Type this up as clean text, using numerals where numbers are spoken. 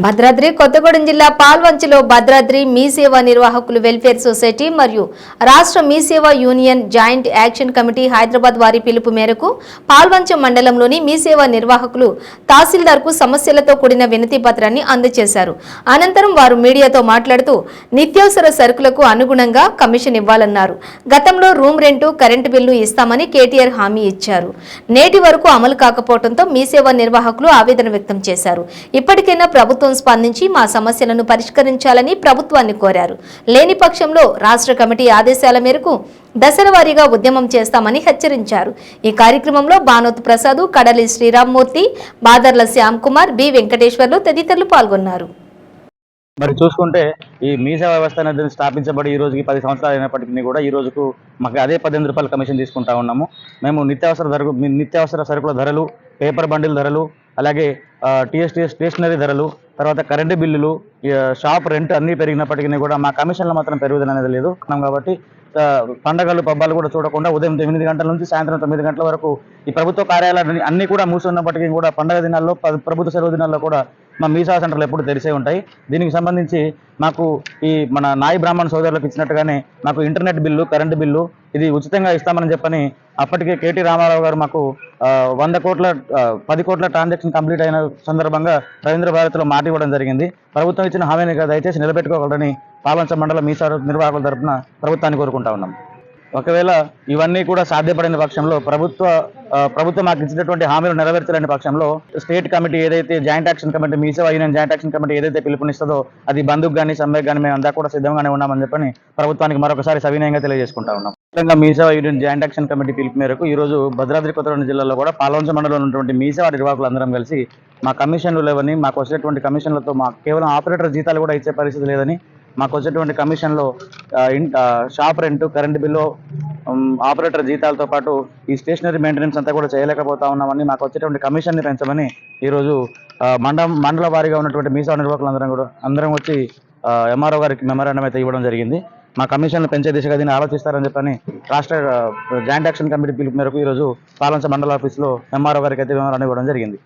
భద్రాద్రి కొత్తగూడెం జిల్లా పాల్వంచలో భద్రాద్రి మీ సేవ నిర్వాహకులు వెల్ఫేర్ సొసైటీ మరియు రాష్ట్ర మీ సేవ union joint action committee Hyderabad వారి పిలుపు మేరకు పాల్వంచ మండలంలోని మీ సేవ నిర్వాహకులు తహసీల్దార్కు సమస్యలతో కూడిన వినతి పత్రాన్ని అందజేశారు. అనంతరం వారు మీడియాతో మాట్లాడుతూ నిత్యావసర సరుకులకు అనుగుణంగా కమిషన్ ఇవ్వాలన్నారు. గతంలో రూమ్ రెంటు, కరెంటు బిల్లు ఇస్తామని కేటీఆర్ హామీ ఇచ్చారు. నేటి వరకు అమలు కాకపోవడంతో మీ సేవ నిర్వాహకులు ఆవేదన వ్యక్తం చేశారు. ఇప్పటికైనా ప్రభుత్వం స్పందించి మా సమస్యలను పరిష్కరించాలని ప్రభుత్వాన్ని కోరారు. లేని పక్షంలో రాష్ట్ర కమిటీ ఆదేశాల మేరకు దశలవారీగా ఉద్యమం చేస్తామని హెచ్చరించారు. ఈ కార్యక్రమంలో బానోత్ ప్రసాద్, కడలి శ్రీరామ్మూర్తి, బాదర్ల శ్యామ్ కుమార్, బి వెంకటేశ్వర్లు తదితరులు పాల్గొన్నారు. మరి చూసుకుంటే ఈ మీ సేవ వ్యవస్థ అనేది స్థాపించబడి ఈ రోజుకి 10 సంవత్సరాలు అయినప్పటికీ కూడా ఈ రోజుకు మాకు అదే 18 రూపాయల కమిషన్ తీసుకుంటా ఉన్నాము. మేము నిత్యావసర సరుకుల ధరలు, పేపర్ బండిల్ ధరలు, అలాగే టీఎస్టీఎస్ స్టేషనరీ ధరలు, తర్వాత కరెంటు బిల్లులు, షాప్ రెంట్ అన్నీ పెరిగినప్పటికీ కూడా మా కమిషన్లో మాత్రం పెరుగుదల అనేది లేదు. కాబట్టి పండగలు పబ్బాలు కూడా చూడకుండా ఉదయం 9 గంటల నుంచి సాయంత్రం 9 గంటల వరకు ఈ ప్రభుత్వ కార్యాలయాలు అన్నీ కూడా మూసున్నప్పటికీ కూడా పండగ దినాల్లో, ప్రభుత్వ సెలవు దినాల్లో కూడా మా మీ సేవా సెంటర్లు ఎప్పుడు తెరిసే ఉంటాయి. దీనికి సంబంధించి మాకు ఈ మన నాయి బ్రాహ్మణ సోదరులకు ఇచ్చినట్టుగానే మాకు ఇంటర్నెట్ బిల్లు, కరెంటు బిల్లు ఇది ఉచితంగా ఇస్తామని చెప్పని అప్పటికే కేటీ రామారావు గారు మాకు 10 కోట్ల ట్రాన్సాక్షన్ కంప్లీట్ అయిన సందర్భంగా రవీంద్ర భారతిలో మాట ఇవ్వడం జరిగింది. ప్రభుత్వం ఇచ్చిన హామీని దయచేసి నిలబెట్టుకోగలరని పాల్వంచ మండల మీ సేవ నిర్వాహకుల తరఫున ప్రభుత్వాన్ని కోరుకుంటా ఉన్నాం. ఒకవేళ ఇవన్నీ కూడా సాధ్యపడిన పక్షంలో ప్రభుత్వం మాకు ఇచ్చినటువంటి హామీలు నెరవేర్చలేని పక్షంలో స్టేట్ కమిటీ ఏదైతే జాయింట్ యాక్షన్ కమిటీ, మీ సేవ యూనియన్ జాయింట్ యాక్షన్ కమిటీ ఏదైతే పిలుపునిస్తుందో అది బంధుకు కానీ సమ్మెకు కానీ మేము అంతా కూడా సిద్ధంగానే ఉన్నామని చెప్పని ప్రభుత్వానికి మరొకసారి సవినయంగా తెలియజేసుకుంటా ఉన్నాం. ముఖ్యంగా మీ సేవ యూనియన్ జాయింట్ యాక్షన్ కమిటీ పిలుపు మేరకు ఈ రోజు భద్రాద్రి కొత్తగూడెం జిల్లాలో కూడా పాల్వంచ మండలంలో ఉన్నటువంటి మీ సేవ నిర్వాహకులు అందరం కలిసి మా కమిషన్లు లేవని, మాకు వచ్చేటువంటి కమిషన్లతో మాకు కేవలం ఆపరేటర్ జీతాలు కూడా ఇచ్చే పరిస్థితి లేదని, మాకు వచ్చేటువంటి కమిషన్లో shop rent, current bill, operator జీతాలతో పాటు ఈ స్టేషనరీ మెయింటెనెన్స్ అంతా కూడా చేయలేకపోతా ఉన్నామని, మాకు వచ్చేటువంటి కమిషన్ని పెంచమని ఈరోజు మండల వారీగా ఉన్నటువంటి మీ సేవ నిర్వాహకులు అందరం వచ్చి ఎంఆర్ఓ గారికి మెమరాండం అయితే ఇవ్వడం జరిగింది. మా కమిషన్లు పెంచే దిశగా దీన్ని ఆలోచిస్తారని చెప్పని రాష్ట్ర జాయింట్ యాక్షన్ కమిటీ పిలుపు మేరకు ఈరోజు పాల్వంచ మండల ఆఫీస్లో ఎంఆర్ఓ గారికి అయితే మెమరాండం ఇవ్వడం జరిగింది.